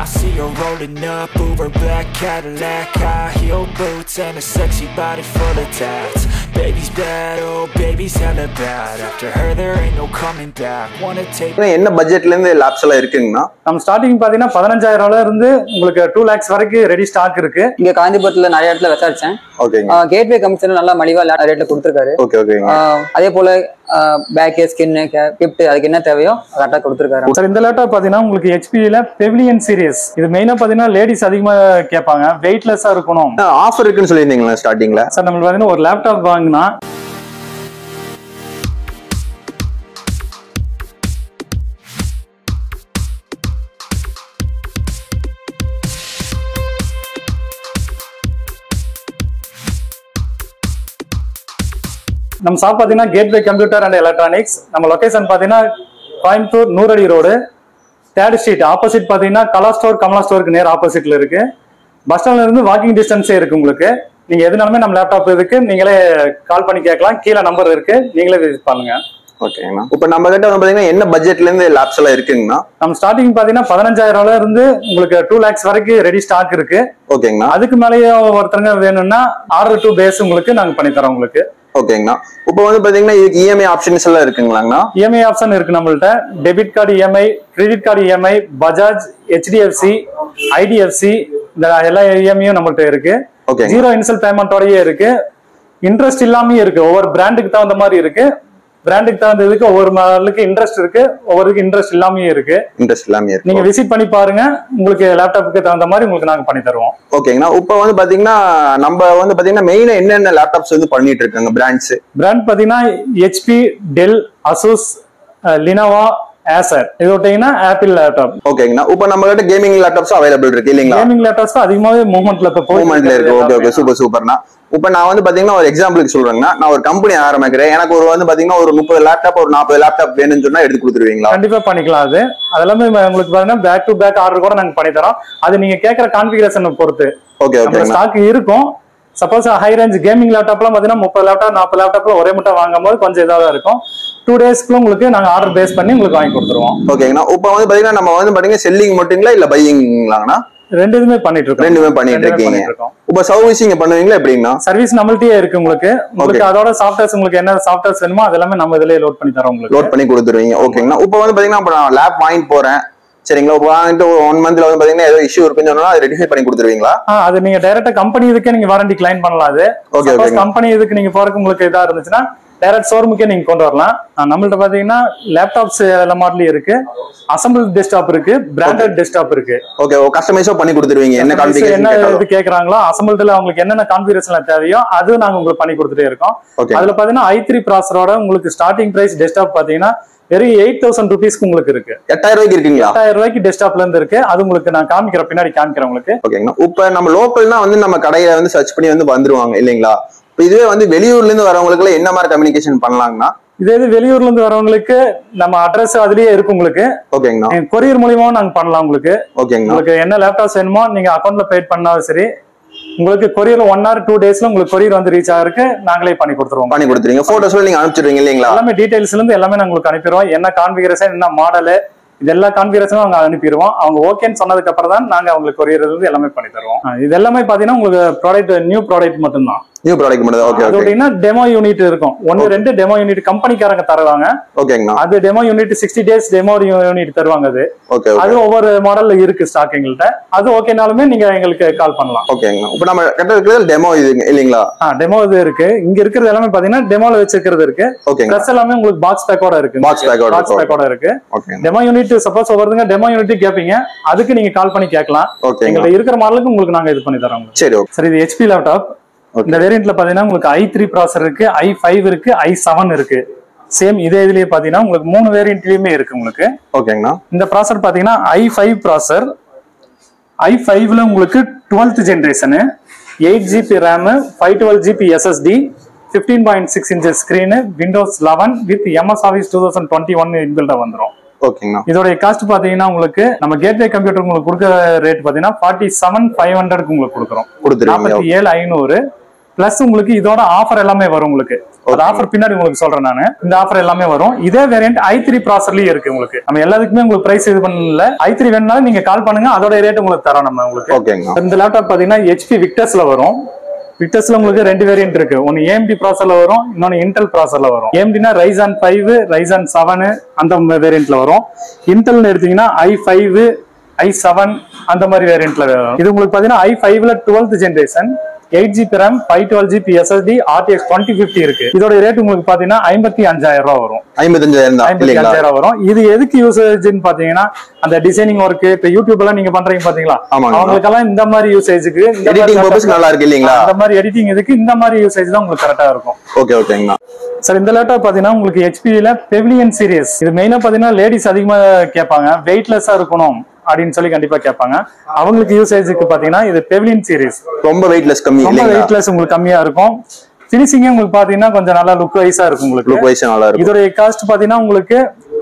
I see her rolling up, Uber black Cadillac, high heel boots and a sexy body full of tats. Baby's bad, oh baby's hella bad. After her there ain't no coming back. Wanna take என்ன பட்ஜெட்ல இருந்து lapse எல்லாம் இருக்குங்கண்ணா? நம்ம starting பாத்தீங்கன்னா 15,000 இருந்து உங்களுக்கு 2 lakhs வரைக்கும் ரெடி ஸ்டாக் இருக்கு. இங்க காஞ்சிபுரத்துல நிறைய இடத்துல விசாரிச்சேன். ஓகேங்க. கேட்வே கமிஷன் நல்லா மலிவா ரேட்ல கொடுத்திருக்காரு. ஓகே ஓகேங்க. அதே போல பேக் ஸ்கின் கிஃப்ட் அதுக்கு என்ன தேவையோ கரெக்டா கொடுத்திருக்காரு. சார் இந்த லேப்டாப் பாத்தீங்கன்னா உங்களுக்கு ஹெச்பில பெவிலியன் சீரிஸ். இது மெயினா பாத்தீங்கன்னா லேடிஸ் அதிகமா கேட்பாங்க. வெயிட்லெஸ்ஸா இருக்கணும். ஆஃபர் இருக்குன்னு சொல்லியிருந்தீங்களா ஸ்டார்டிங்ல? சார் நம்ம பாத்தீங்கன்னா ஒரு லேப்டாப் வாங்கினா நம்ம ஷாப் பாத்தீங்கன்னா கேட்வே கம்ப்யூட்டர் அண்ட் எலக்ட்ரானிக்ஸ். நம்ம லொகேஷன் பாத்தீங்கன்னா கோயம்புத்தூர் நூறடி ரோடு 3rd ஸ்ட்ரீட் ஆப்போசிட் பாத்தீங்கன்னா கமலா ஸ்டோருக்கு நேர் ஆப்போசிட்ல இருக்கு. பஸ் ஸ்டாண்ட்ல இருந்து வாக்கிங் டிஸ்டன்ஸே இருக்கு உங்களுக்கு. நீங்க எதுனாலுமே நம்ம லேப்டாப் இருக்கு, நீங்களே கால் பண்ணி கேட்கலாம். கீழே நம்பர் இருக்கு, நீங்களே விசிட் பண்ணுங்க. ஓகேங்கண்ணா. இப்ப நம்ம கிட்ட வந்து பாத்தீங்கன்னா என்ன பட்ஜெட்ல இருந்து லாப்ஸ் எல்லாம் இருக்குங்கண்ணா? நம்ம ஸ்டார்டிங் பாத்தீங்கன்னா 15,000 இருந்து உங்களுக்கு 2 lakhs வரைக்கும் ரெடி ஸ்டாக் இருக்கு. ஓகேங்கண்ணா. அதுக்கு மேலேயே ஒருத்தருங்க வேணும்னா ஆர்டர் டு பேஸ் உங்களுக்கு நாங்க பண்ணி தரோம் உங்களுக்கு. ஓகேங்கண்ணா. இப்போ வந்து பாத்தீங்கன்னா இதுக்கு இஎம்ஐ ஆப்ஷன்ஸ் எல்லாம் இருக்குங்களாங்கண்ணா? இஎம்ஐ ஆப்ஷன் இருக்கு நம்மள்ட்ட. Debit card EMI, credit card EMI, Bajaj, HDFC, IDFC இந்த எல்லா இஎம்ஐயும் நம்மள்ட்ட இருக்கு. 0 இனிஷியல் பேமெண்டோடயே இருக்கு. இன்ட்ரெஸ்ட் இல்லாம இருக்கு. ஒவ்வொரு பிராண்டுக்கு தகுந்த மாதிரி இருக்கு. பிராண்டுக்கு தகுந்ததுக்கு ஒவ்வொரு மாடலுக்கு இன்ட்ரெஸ்ட் இருக்கு, ஒவ்வொருக்கு இன்ட்ரெஸ்ட் இல்லாம இருக்கு. இன்ட்ரெஸ்ட் இல்லாம இருக்கு. நீங்க விசிட் பண்ணி பாருங்க, உங்களுக்கு லேப்டாப்புக்கு தகுந்த மாதிரி உங்களுக்கு நாங்க பண்ணி தருவோம். ஓகேங்கண்ணா. இப்போ வந்து பாத்தீங்கன்னா நம்ம வந்து பாத்தீங்கன்னா மெயினா என்னென்ன லேப்டாப்ஸ் வந்து பண்ணிட்டு இருக்காங்க பிராண்ட்ஸ்? பிராண்ட் பாத்தீங்கன்னா HP, Dell, Asus, Lenovo, Acer. இது விட்டீங்கன்னா ஆப்பிள் லேப்டாப். ஓகேங்கண்ணா. இப்போ நம்ம கிட்ட கேமிங் லேப்டாப்ஸ் அவைலபிள் இருக்கு இல்லீங்களா? கேமிங் லேப்டாப்ஸ் அதிகமாவே மூவ்மெண்ட்ல இருக்கு. ஓகே ஓகே சூப்பர்ண்ணா. இப்ப நான் வந்து பாத்தீங்கன்னா ஒரு எக்ஸாம்பிளுக்கு சொல்றேன்னா, நான் ஒரு கம்பெனி ஆரம்பிக்கிறேன். எனக்கு ஒரு வந்து பாத்தீங்கன்னா ஒரு 30 லேப்டாப் ஒரு 40 லேப்டாப் வேணும்னு சொன்னா எடுத்து கொடுத்துருவீங்களா? கண்டிப்பா பண்ணிக்கலாம். அது அதெல்லாமே உங்களுக்கு பாத்தீங்கன்னா பேக் டு பேக் ஆர்டர் கூட நாங்க பண்ணி தரோம். அது நீங்க கேட்கற கான்ஃபிகரேஷன் பொறுத்து. Okay okay. ஸ்டாக் இருக்கும். சப்போஸ் ஹை ரேஞ்ச் கேமிங் லேப்டாப்லாம் பாத்தீங்கன்னா 30 லேப்டாப் 40 லேப்டாப்ல ஒரே மட்டும் வாங்கும் போது கொஞ்சம் இதாக இருக்கும். 2 டேஸ்க்குள்ள உங்களுக்கு நாங்க ஆர்டர் பேஸ் பண்ணி உங்களுக்கு வாங்கி கொடுத்துருவோம். ஓகேங்கண்ணா. இப்ப வந்து பாத்தீங்கன்னா நம்ம வந்து பாத்தீங்கன்னா செல்லிங் மட்டுங்களா இல்ல பையிங்களாங்கண்ணா? ரெண்டுமே பண்ணிட்டு இருக்கோம். ரெண்டுமே பண்ணிட்டு இருக்கீங்க. இப்ப சர்வீசிங் பண்ணுவீங்களா எப்படின்னா? சர்வீஸ் நம்மள்ட்டயே இருக்கு உங்களுக்கு. உங்களுக்கு அதோட சாஃப்ட்வேர்ஸ் உங்களுக்கு என்ன சாஃப்ட்வேர்ஸ் வேணுமோ அதெல்லாமே நம்ம இதுலயே லோட் பண்ணி தரோம் உங்களுக்கு. லோட் பண்ணி கொடுத்துருவீங்க. ஓகேங்கண்ணா. இப்ப வந்து பாத்தீங்கன்னா இப்ப நான் லேப் வாங்கிட்டு போறேன் சரிங்களா? வாங்கிட்டு 1 monthல வந்து பாத்தீங்கன்னா ஏதோ இஷ்யூ இருக்குன்னு சொன்னா அதை ரெடிஃபை பண்ணி கொடுத்துருவீங்களா? அது நீங்க டைரக்டா கம்பெனி இதுக்கே நீங்க வாரண்டி கிளைம் பண்ணலாம். அது ஓகே. கம்பெனி இதுக்கு நீங்க போறதுக்கு உங்களுக்கு இதா இருந்துச்சுன்னா டைரக்ட் ஷோரூமுக்கே நீங்க கொண்டு வரலாம். நம்மள்ட்ட பாத்தீங்கன்னா லேப்டாப்ஸ் எல்லா மாடலும் இருக்கு. அசம்பிள் டெஸ்க்டாப் இருக்கு, பிராண்டட் டெஸ்க்டாப் இருக்கு. ஓகே. கஸ்டமைஸா பண்ணி கொடுத்துருவீங்க. என்ன கான்ஃபிகரேஷன் என்ன இது கேக்குறாங்களோ அசம்பிள்ல உங்களுக்கு என்னென்ன கான்ஃபிகரேஷன் தேவையோ அது நாங்க உங்களுக்கு பண்ணி கொடுத்துட்டே இருக்கோம். அதுல பாத்தீங்கன்னா i3 ப்ராசஸரோட உங்களுக்கு ஸ்டார்டிங் பிரைஸ் டெஸ்க்டாப் பாத்தீங்கன்னா வெறும் 8,000 ரூபீஸ்க்கு உங்களுக்கு இருக்கு. 8,000 ரூபாய்க்கு இருக்குங்களா? 8,000 ரூபாய்க்கு டெஸ்க்டாப்ல இருந்து இருக்கு. அது உங்களுக்கு நான் காமிக்கிறேன், பின்னாடி காமிக்கிறேன் உங்களுக்கு. ஓகேங்கண்ணா. இப்ப நம்ம லோக்கல்னா வந்து நம்ம கடையில வந்து சர்ச் பண்ணி வந்து வந்துருவாங்க இல்லைங்களா? இப்ப இதுவே வந்து வெளியூர்ல இருந்து வரவங்களுக்கு என்ன மாதிரி கம்யூனிகேஷன் பண்ணலாம்னா? இதே இது வெளியூர்ல இருந்து வரவங்களுக்கு நம்ம அட்ரஸ் அதுலயே இருக்கு உங்களுக்கு. ஓகேங்கண்ணா. கொரியர் மூலியமாவும் நாங்க பண்ணலாம் உங்களுக்கு. ஓகேங்கண்ணா. உங்களுக்கு என்ன லேப்டாப்ஸ் வேணுமோ நீங்க அக்கௌண்ட்ல பெய்ட் பண்ணாலும் சரி, உங்களுக்கு கொரியர் 1 or 2 daysல உங்களுக்கு கொரியர் வந்து ரீச் ஆகிறதுக்கு நாங்களே பண்ணி கொடுத்துருவோம். பண்ணி கொடுத்துருவீங்க. போட்டோஸ்ல நீங்க அனுப்பிச்சிடுவீங்க இல்லீங்களா? எல்லாமே டீடைல்ஸ்ல இருந்து எல்லாமே நாங்க உங்களுக்கு அனுப்பிடுவோம். என்ன கான்ஃபிகரேஷன், என்ன மாடல், இது எல்லா கான்ஃபிகரேஷனும் அவங்க அனுப்பிடுவோம். அவங்க ஓகேன்னு சொன்னதுக்கு அப்புறம் தான் நாங்க அவங்களுக்கு கொரியர் இருந்து எல்லாமே பண்ணி தருவோம். இது எல்லாமே பாத்தீங்கன்னா உங்களுக்கு ப்ராடக்ட் நியூ ப்ராடக்ட் மட்டும்தான். நியூ ப்ராடக்ட் மட்டும். Okay okay. அதுனா டெமோ யூனிட் இருக்கும். 1-2 டெமோ யூனிட் கம்பெனிக்காரங்க தருவாங்க. ஓகேங்கண்ணா. அது demo unit 60 days demo unit தருவாங்க. அது ஓகே. அது ஒவ்வொரு மாடல்ல இருக்கு ஸ்டாக் எங்கள்ட்ட. அது ஓகேனாலுமே நீங்க எங்களுக்கு கால் பண்ணலாம். ஓகேங்கண்ணா. இப்போ நம்ம கிட்ட இருக்கிறது டெமோ இது இல்லீங்களா? டெமோ இது இருக்கு. இங்க இருக்கிறது எல்லாமே பாத்தீங்கன்னா டெமோல வச்சிருக்கிறது இருக்கு. பிளஸ் எல்லாமே உங்களுக்கு பாக்ஸ் பேக்கோட இருக்கு. பாக்ஸ் பேக்கோட இருக்கு. ஓகே. டெமோ யூனிட் சப்போஸ் ஒவ்வொருங்க டெமோ யூனிட் கேப்பீங்க, அதுக்கு நீங்க கால் பண்ணி கேட்கலாம். எங்கள்ட்ட இருக்கிற மாடலுக்கு உங்களுக்கு நாங்க இது பண்ணி தரோம். சரி ஓகே. சரி, இது HP லேப்டாப். இந்த வேரியன்ட்ல பாத்தீங்கன்னா உங்களுக்கு i3 ப்ராசஸர் இருக்கு, i5 இருக்கு, i7 இருக்கு. சேம் இதே இதுலயே பாத்தீங்கன்னா உங்களுக்கு 3 வேரியன்ட்லயுமே இருக்கு உங்களுக்கு. ஓகேங்கண்ணா. இந்த ப்ராசஸர் பாத்தீங்கன்னா i5 ப்ராசஸர். i5ல உங்களுக்கு 12th generation, 8GB RAM, 512GB SSD, 15.6 inch screen, Windows 11 with MS Office 2021 இன்பில்டா வந்துரும். ஓகேங்கண்ணா. இதோட காஸ்ட் பாத்தீங்கன்னா உங்களுக்கு நம்ம கேட்வே கம்ப்யூட்டர் உங்களுக்கு கொடுக்குற ரேட் பாத்தீங்கன்னா 47,500 உங்களுக்கு கொடுக்குறோம். 47,500. பிளஸ் உங்களுக்கு இதோட ஆஃபர் எல்லாமே வரும் உங்களுக்கு. அந்த ஆஃபர் பின்னாடி உங்களுக்கு சொல்றேன் நானு. இந்த ஆஃபர் எல்லாமே வரும். இதே வேரியன்ட் i3 ப்ராசஸர்லயும் இருக்கு உங்களுக்கு. நம்ம எல்லாத்துக்குமே உங்களுக்கு பிரைஸ் இது பண்ணல. i3 வேணும்னாலும் நீங்க கால் பண்ணுங்க, அதோட ரேட் உங்களுக்கு தரோம் நம்ம உங்களுக்கு. ஓகேங்க. இந்த லேப்டாப் பாத்தீங்கன்னா HP விக்டர்ஸ்ல வரும். விக்டர்ஸ்ல உங்களுக்கு 2 வேரியன்ட் இருக்கு. ஒன்னு AMD ப்ராசஸர்ல வரும், இன்னொன்னு இன்டெல் ப்ராசஸர்ல வரும். AMDனா Ryzen 5, Ryzen 7 அந்த வேரியன்ட்ல வரும். இன்டெல்னு எடுத்தீங்கன்னா i5, i7 அந்த மாதிரி வேரியன்ட்ல வரும். இது உங்களுக்கு பாத்தீங்கன்னா i5ல 12th generation, 8GB RAM, 512GB SSD, RTX 2050 இருக்கு. இதோட ரேட் உங்களுக்கு பாத்தீங்கன்னா 55,000 ரூபாய் வரும். 55,000 வரும். இது எதுக்கு யூசேஜ்னு பாத்தீங்கன்னா அந்த டிசைனிங் ஒர்க், இப்ப யூடியூப் எல்லாம் நீங்க பண்றீங்க பாத்தீங்களா, அவங்களுக்கெல்லாம் இந்த மாதிரி யூசேஜுக்கு நல்லா இருக்கு இல்லீங்களா, இந்த மாதிரி எடிட்டிங் இதுக்கு இந்த மாதிரி யூசேஜ் தான் உங்களுக்கு கரெக்டா இருக்கும். ஓகே ஓகேங்க சார். இந்த லேப்டாப் பாத்தீங்கன்னா உங்களுக்கு HPல பெவிலியன் சீரிஸ். இது மெயினா பாத்தீங்கன்னா லேடிஸ் அதிகமா கேட்பாங்க, வெயிட்லெஸ்ஸா இருக்கணும் அப்படின்னு சொல்லி கண்டிப்பா கேட்பாங்க. அவங்களுக்கு யூசேஜுக்கு பாத்தீங்கன்னா இது பெவிலியன் சீரிஸ். ரொம்ப வெயிட்லெஸ் கம்மி, ரொம்ப வெயிட்லெஸ் உங்களுக்கு கம்மியா இருக்கும். ஃபினிஷிங் உங்களுக்கு பாத்தீங்கன்னா கொஞ்சம் நல்லா லுக் வைஸா இருக்கும் உங்களுக்கு. லுக் வைஸா நல்லா இருக்கும். இதோட காஸ்ட் பாத்தீங்கன்னா உங்களுக்கு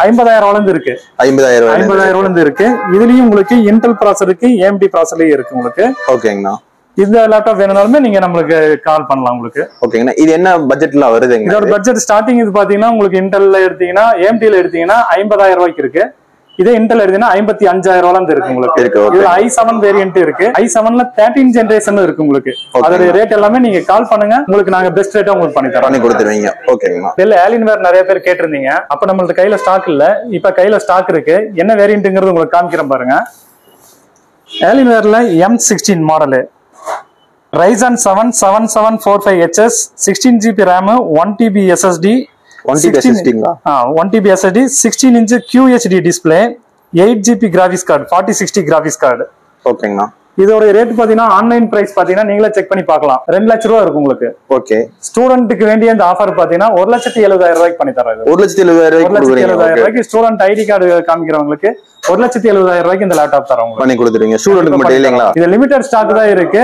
50,000 இருந்து இருக்கு. 50,000 இருந்து இருக்கு. இதுலயும் உங்களுக்கு இன்டெல் ப்ராசஸர் இருக்கு, AMD ப்ராசஸர்லயும் இருக்கு உங்களுக்கு. ஓகேங்கண்ணா. இந்த லேப்டாப் வேணும்னாலுமே நீங்க நம்மளுக்கு கால் பண்ணலாம் உங்களுக்கு. ஓகேங்கண்ணா. இது என்ன பட்ஜெட்ல வருதுங்க? இதோட பட்ஜெட் ஸ்டார்டிங் இது பாத்தீங்கன்னா உங்களுக்கு இன்டெல்ல எடுத்தீங்கன்னா, AMDல எடுத்தீங்கன்னா 50,000 ரூபாய்க்கு இருக்கு. இதே இன்டெல் எடுத்தீங்கன்னா 55,000 ரூபாய் இருக்கு உங்களுக்கு. இதுல i7 வேரியன்ட் இருக்கு. i7ல 13 ஜெனரேஷன் இருக்கு உங்களுக்கு. அதோட ரேட் எல்லாமே நீங்க கால் பண்ணுங்க, உங்களுக்கு நாங்க பெஸ்ட் ரேட்டா உங்களுக்கு பண்ணி தரோம், பண்ணி கொடுத்துருவீங்க. ஓகேங்களா. இல்ல Alienware நிறைய பேர் கேட்டிருந்தீங்க. அப்ப நம்மள்ட்ட கையில ஸ்டாக் இல்ல, இப்ப கையில ஸ்டாக் இருக்கு. என்ன வேரியன்ட்ங்கிறது உங்களுக்கு காமிக்கிறேன் பாருங்க. Alienwareல M16 model, Ryzen 7 7745HS, 16GB RAM, 1TB SSD, 1TB SSD, 16-inch QHD display, 8GB graphics card, 4060 graphics card. ஓகேங்கண்ணா. இதோட ரேட் பாத்தீங்கன்னா ஆன்லைன் பிரைஸ் பாத்தீங்கன்னா நீங்களே செக் பண்ணி பார்க்கலாம். 2 லட்சம் ரூபாய் இருக்கும் உங்களுக்கு. ஓகே. ஸ்டூடெண்ட்டுக்கு வேண்டிய இந்த ஆஃபர் பாத்தீங்கன்னா 1,70,000 ரூபாய்க்கு பண்ணி தராங்க. 1,70,000 ரூபாய்க்கு ஸ்டூடெண்ட் ஐடி கார்டு காமிக்கிறவங்களுக்கு 1,70,000 ரூபாய்க்கு இந்த லேப்டாப் தரோம் பண்ணி கொடுத்துருவீங்க. ஸ்டூடெண்ட்க்கு மட்டும் இல்லைங்களா? இது லிமிடெட் ஸ்டாக் தான் இருக்கு.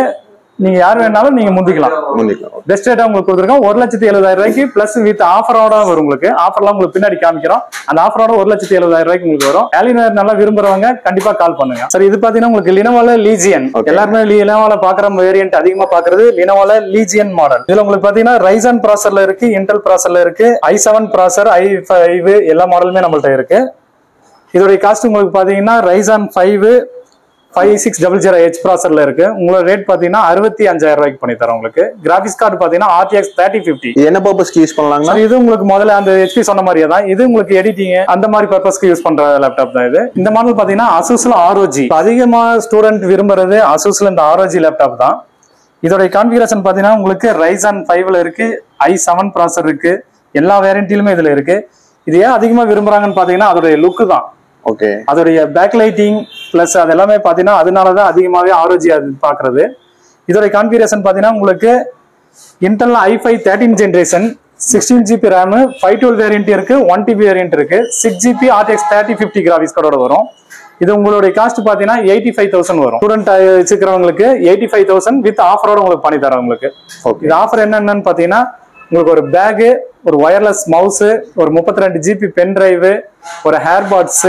நீங்க யார் வேணாலும் நீங்க முந்திக்கலாம். பெஸ்ட் ரேட்டா உங்களுக்கு கொடுத்துருக்கோம். 1,70,000 ரூபாய்க்கு பிளஸ் வித் ஆஃபரோட வரும் உங்களுக்கு. ஆஃபர்லாம் உங்களுக்கு பின்னாடி காமிக்கிறோம். அந்த ஆஃபரோட 1,70,000 ரூபாய்க்கு உங்களுக்கு வரும். Alienware நல்லா விரும்புறவங்க கண்டிப்பா கால் பண்ணுங்க. சரி, இது பாத்தீங்கன்னா உங்களுக்கு Lenovoல Legion. எல்லாருமே Lenovoல பாக்குற வேரியன்ட் அதிகமா பாக்குறது Lenovoல Legion மாடல். இதுல உங்களுக்கு பாத்தீங்கன்னா Ryzen ப்ராசஸர்ல இருக்கு, இன்டெல் ப்ராசஸர்ல இருக்கு, i7 ப்ராசஸர், i5 எல்லா மாடலுமே நம்மள்ட்ட இருக்கு. இதோட காஸ்ட் உங்களுக்கு பாத்தீங்கன்னா Ryzen 5 5600H ப்ராசஸர்ல இருக்கு. உங்களோட ரேட் பாத்தீங்கன்னா 65,000 ரூபாய்க்கு பண்ணி தரோம் உங்களுக்கு. கிராபிக்ஸ் கார்டு பாத்தீங்கன்னா RTX 3050. என்ன பர்பஸ்க்கு யூஸ் பண்ணலாம்னா, இது உங்களுக்கு முதல்ல அந்த HP சொன்ன மாதிரியே தான். இது உங்களுக்கு எடிட்டிங் அந்த மாதிரி பர்பஸ்க்கு யூஸ் பண்ற லேப்டாப் தான் இது. இந்த மாடல் பாத்தீங்கன்னா Asusல ROG. அதிகமா ஸ்டூடெண்ட் விரும்புறது Asusல இந்த ROG லேப்டாப் தான். இதோட கான்ஃபிகரேஷன் பாத்தீங்கன்னா உங்களுக்கு Ryzen 5ல இருக்கு, i7 ப்ராசஸர் இருக்கு, எல்லா வேரியன்ட்லயுமே இதுல இருக்கு. இது ஏன் அதிகமா விரும்புறாங்கன்னு பாத்தீங்கன்னா அதோட லுக் தான். ஓகே. அதோடைய பேக் லைட்டிங் பிளஸ் அது எல்லாமே பாத்தீங்கன்னா அதனாலதான் அதிகமாவே ROG அது பாக்குறது. இதோட கான்ஃபிகரேஷன் பாத்தீங்கன்னா உங்களுக்கு Intel i5 13 generation, 16GB RAM, 512 variant இருக்கு, 1TB வேரியன்ட் இருக்கு, 6GB RTX 3050 கிராபிக்ஸ் கார்டோட வரும். இது உங்களுடைய காஸ்ட் பாத்தீங்கன்னா 85,000 வரும். ஸ்டூடெண்ட் வச்சுக்கிறவங்களுக்கு 85,000 வித் ஆஃபரோட உங்களுக்கு பண்ணி தரோம் உங்களுக்கு. இது ஆஃபர் என்னன்னு பாத்தீங்கன்னா உங்களுக்கு ஒரு பேகு, ஒரு வயர்லெஸ் மவுஸ், ஒரு 32GB பென் டிரைவ், ஒரு ஹேர் பாட்ஸ்,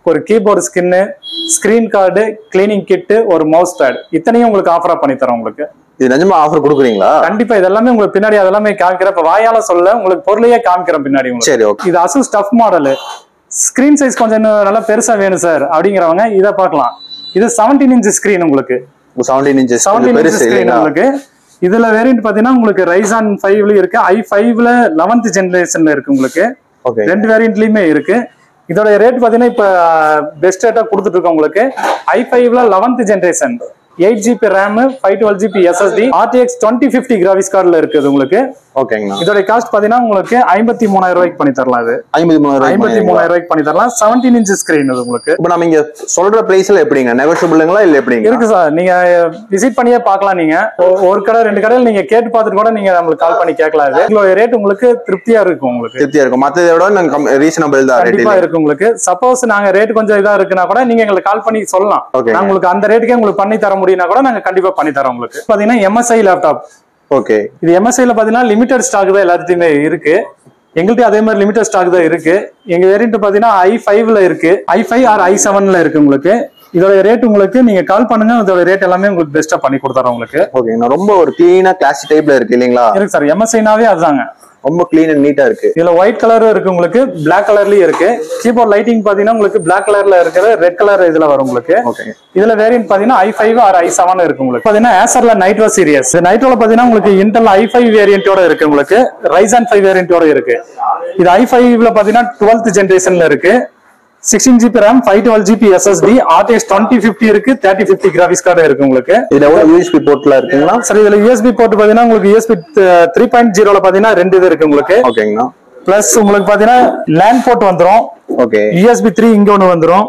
ஒரு கீபோர்டு ஸ்கின்னு, ஸ்கிரீன் கார்டு, கிளீனிங் கிட், ஒரு மவுஸ் பேட், இத்தனையும் உங்களுக்கு ஆஃபரா பண்ணி தரோம் உங்களுக்கு. இது நிஜமா ஆஃபர் கொடுக்குறீங்களா? கண்டிப்பா. இதெல்லாமே உங்களுக்கு பின்னாடி அதெல்லாமே காமிக்கிறப்ப வாயால சொல்ல உங்களுக்கு பொருளையே காமிக்கிறேன் பின்னாடி உங்களுக்கு. சரி, ஓகே. இது Asus tough model. Screen size கொஞ்சம் நல்லா பெருசா வேணும் சார் அப்படிங்கிறவங்க இதை பார்க்கலாம். இது 17 இன்ச் ஸ்கிரீன் உங்களுக்கு. 17 இன்ச் ஸ்கிரீன் உங்களுக்கு. இதுல வேரியன்ட் பாத்தீங்கன்னா உங்களுக்கு Ryzen 5ல இருக்கு, i5ல 11th ஜெனரேஷன்ல இருக்கு உங்களுக்கு. 2 வேரியன்ட்லயுமே இருக்கு. இதோட ரேட் பாத்தீங்கன்னா இப்ப பெஸ்ட் ரேட்டா கொடுத்துட்டு இருக்கோம் உங்களுக்கு. i5ல 11th generation, 8GB RAM, 512GB SSD, RTX 2050 graphics கார்டுல இருக்குது உங்களுக்கு. ஓகேங்க. இதோட காஸ்ட் பாத்தீங்கன்னா உங்களுக்கு 53,000 ரூபாய்க்கு பண்ணி தரலாம். இது 53,000 ரூபாய்க்கு பண்ணி தரலாம். 17 இன்ச் ஸ்கிரீன் இது உங்களுக்கு. இப்போ நம்ம இங்க சொல்ற பிரைஸ்ல எப்படிங்க, நெகோஷியபிள்ங்களா இல்ல எப்படிங்க? இருக்கு சார், நீங்க விசிட் பண்ணியே பார்க்கலாம். நீங்க ஒரு கடை 2 கடையில் நீங்க கேட்டு பார்த்துட்டு கூட நீங்க நம்மளுக்கு கால் பண்ணி கேட்கலாம். இது ரேட் உங்களுக்கு திருப்தியா இருக்கும். உங்களுக்கு திருப்தியா இருக்கும். மத்ததை விட நாங்க ரீசனபிள் தான் கண்டிப்பா இருக்கு உங்களுக்கு. சப்போஸ் நாங்க ரேட் கொஞ்சம் இதா இருக்குன்னா கூட நீங்க எங்களுக்கு கால் பண்ணி சொல்லலாம். நாங்க உங்களுக்கு அந்த ரேட்டுக்கே உங்களுக்கு பண்ணி தர முடியும்னா கூட நாங்க கண்டிப்பா பண்ணி தரோம் உங்களுக்கு. பாத்தீங்கன்னா MSI லேப்டாப். ஓகே. இது MSIல பாத்தீங்கன்னா லிமிடெட் ஸ்டாக் தான் எல்லாத்தையுமே இருக்கு. எங்கள்கிட்ட அதே மாதிரி லிமிடெட் ஸ்டாக் தான் இருக்கு. எங்க வேரியன்ட் பாத்தீங்கன்னா i5ல இருக்கு, i5 ஆர் i7ல இருக்கு உங்களுக்கு. இதோட ரேட் உங்களுக்கு நீங்க கால் பண்ணுங்க, இதோட ரேட் எல்லாமே உங்களுக்கு பெஸ்டா பண்ணி கொடுத்துறோம் உங்களுக்கு. ஓகேங்கண்ணா. ரொம்ப ஒரு கிளீனா கிளாஸ் டைப்ல இருக்கு இல்லீங்களா? இருக்கு சார், MSIனாவே அதுதாங்க. ரொம்ப கிளீன் அண்ட் நீட்டா இருக்கு. இதுல ஒயிட் கலரும் இருக்கு உங்களுக்கு, பிளாக் கலர்லயும் இருக்கு. கீபோர்ட் லைட்டிங் பாத்தீங்கன்னா உங்களுக்கு பிளாக் கலர்ல இருக்கிற ரெட் கலர் இதுல வரும் உங்களுக்கு. இதுல வேரியன்ட் பாத்தீங்கன்னா i5 ஆர் i7 இருக்கு உங்களுக்கு. பாத்தீங்கன்னா Acerல Nitro சீரிஸ். நைட்ரோல பாத்தீங்கன்னா உங்களுக்கு Intel i5 வேரியன்ட்டோட இருக்கு உங்களுக்கு, Ryzen 5 வேரியன்ட்டோட இருக்கு. இது i5ல பாத்தீங்கன்னா 12th ஜெனரேஷன்ல இருக்கு. 16GB RAM, 512GB SSD, RTX 2050 இருக்கு, 3050 கிராபிக்ஸ் கார்டு இருக்கு உங்களுக்கு. இதுல எவ்வளவு USB போர்ட்ல இருக்குங்களா? சரி, இதுல USB போர்ட் பாத்தீங்கன்னா உங்களுக்கு USB 3.0ல பாத்தீங்கன்னா 2 இது இருக்கு உங்களுக்கு. ஓகேங்கண்ணா. பிளஸ் உங்களுக்கு பாத்தீங்கன்னா LAN போர்ட் வந்துரும். ஓகே. USB 3 இங்க ஒன்னு வந்துரும்.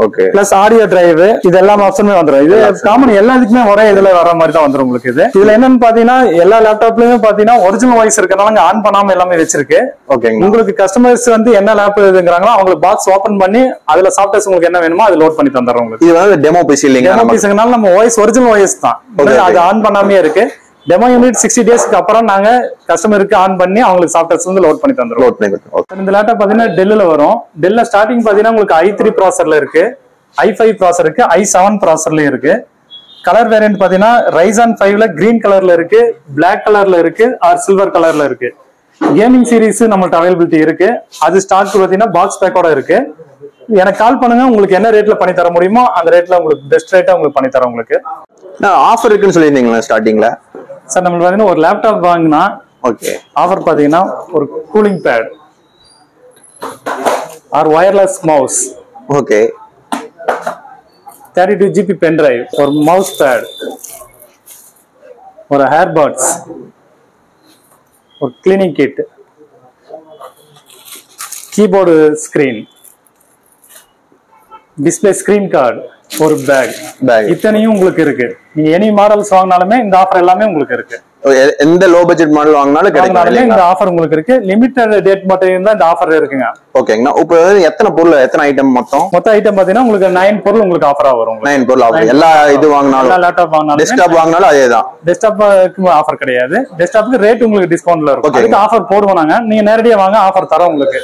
ஓகே. பிளஸ் ஆடியோ டிரைவ், இது எல்லா ஆப்ஷனுமே வந்துரும். இது காமன் எல்லாத்துக்குமே ஒரே இதுல வர மாதிரி தான் வந்துரும் உங்களுக்கு. இதுல என்னன்னு பாத்தீங்கன்னா எல்லா லேப்டாப்லயுமே பாத்தீங்கன்னா ஒரிஜினல் வாய்ஸ் இருக்கனால ஆன் பண்ணாம எல்லாமே வச்சிருக்கு. ஓகேங்க. உங்களுக்கு கஸ்டமர்ஸ் வந்து என்ன லேப் இதுங்கறாங்களோ அவங்களுக்கு பாக்ஸ் ஓபன் பண்ணி அதுல சாஃப்ட்வேர்ஸ் உங்களுக்கு என்ன வேணுமோ அது லோட் பண்ணி தந்துறோம் உங்களுக்கு. இது வந்து டெமோ பீஸ் இல்லைங்க. டெமோ பீஸ்ங்கனால நம்ம வாய்ஸ் ஒரிஜினல் வாய்ஸ் தான், அது ஆன் பண்ணாமே இருக்கு. டெமோ யூனிட் 60 டேஸ்க்கு அப்புறம் நாங்க கஸ்டமருக்கு ஆன் பண்ணி அவங்களுக்கு சாஃப்ட்வேர்ஸ் வந்து லோட் பண்ணி தந்துறோம். இந்த லேப்டாப் பாத்தீங்கன்னா டெல்ல வரும். டெல்ல ஸ்டார்டிங் பாத்தீங்கன்னா உங்களுக்கு i3 ப்ராசஸர்ல இருக்கு, i5 ப்ராசஸர் இருக்கு, i7 ப்ராசஸர்லயும் இருக்கு. கலர் வேரியன்ட் பாத்தீங்கன்னா Ryzen 5ல கிரீன் கலர்ல இருக்கு, பிளாக் கலர்ல இருக்கு, ஆர் சில்வர் கலர்ல இருக்கு. கேமிங் சீரிஸ் நம்மள்ட்ட அவைலபிலிட்டி இருக்கு. அது ஸ்டாக் பாத்தீங்கன்னா பாக்ஸ் பேக்கோட இருக்கு. எனக்கு கால் பண்ணுங்க, உங்களுக்கு என்ன ரேட்ல பண்ணி தர முடியுமோ அந்த ரேட்ல உங்களுக்கு பெஸ்ட் ரேட்டா உங்களுக்கு பண்ணி தரோம் உங்களுக்கு. ஆஃபர் இருக்குன்னு சொல்லியிருந்தீங்களா ஸ்டார்டிங்ல? சார் நம்மளுக்கு பாத்தீங்கன்னா ஒரு லேப்டாப் வாங்கினா ஓகே ஆஃபர் பாத்தீங்கன்னா ஒரு cooling pad or wireless mouse, okay, 32GB pen drive, ஒரு மவுஸ் பேட், ஒரு ஹேர் பட்ஸ், ஒரு cleaning kit, keyboard screen, display screen guard, ஒரு பேக், இத்தனையும் உங்களுக்கு இருக்கு. நீங்க எனி மாடல்ஸ் வாங்கினாலுமே இந்த ஆஃபர் எல்லாமே உங்களுக்கு இருக்கு. எந்த லோ பட்ஜெட் மாடல் வாங்கினாலும் கிடைக்கும். இந்த ஆஃபர் உங்களுக்கு இருக்கு. லிமிட்டட் டேட் மட்டும் தான் இந்த ஆஃபர் இருக்குங்க. ஓகேங்கண்ணா. இப்போ எத்தனை பொருள், எத்தனை ஐட்டம் மொத்த ஐட்டம் பாத்தீங்கன்னா உங்களுக்கு 9 பொருள் உங்களுக்கு ஆஃபரா வரும். 9 பொருள் ஆஃபர். எல்லா இது வாங்கினாலும், எல்லா லேப்டாப் வாங்கினாலும், டெஸ்க்டாப் வாங்கினாலும் அதேதான். டெஸ்க்டாப்புக்கு ஆஃபர் கிடையாது. டெஸ்க்டாப்புக்கு ரேட் உங்களுக்கு டிஸ்கவுண்ட்ல இருக்கும். அதுக்கு ஆஃபர் போடுவோம் நாங்க. நீங்க நேரடியா வாங்க, ஆஃபர் தரோம் உங்களுக்கு.